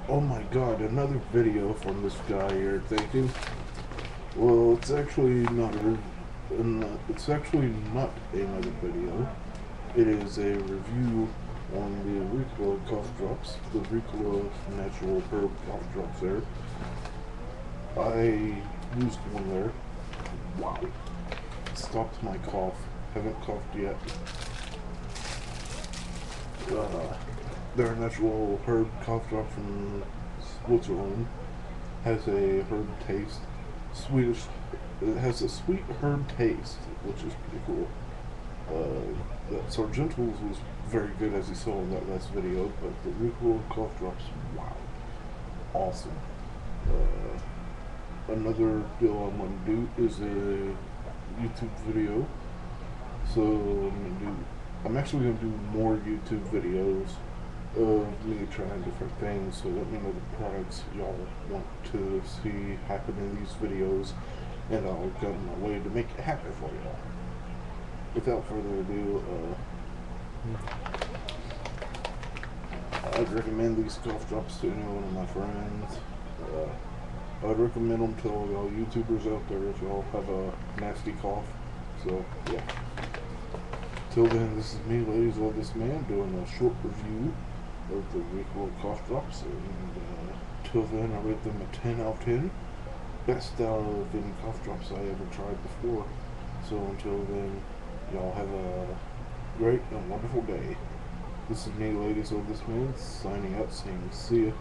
Oh my god, another video from this guy you're thinking. Well, it's actually not another video. It is a review on the ricola cough drops, the ricola natural herb cough drops there. I used one there. Wow. Stopped my cough. Haven't coughed yet. They're a natural herb cough drop from Switzerland. Has a herb taste. Swedish. It has a sweet herb taste, which is pretty cool. That Sargentals was very good, as you saw in that last video, but the ricola cough drops, wow, awesome. Another deal I'm gonna do is a YouTube video. So I'm actually gonna do more YouTube videos of me trying different things. So let me know the products y'all want to see happen in these videos, and I'll go on my way to make it happen for y'all. Without further ado, I'd recommend these cough drops to any one of my friends. I'd recommend them to all y'all YouTubers out there if y'all have a nasty cough. So, yeah. Till then, this is me, ladies of this man, doing a short review of the ricola cough drops. And till then, I rate them a 10 out of 10. Best out of any cough drops I ever tried before. So until then, y'all have a great and wonderful day. This is me, ladies of this man, signing out, saying see ya.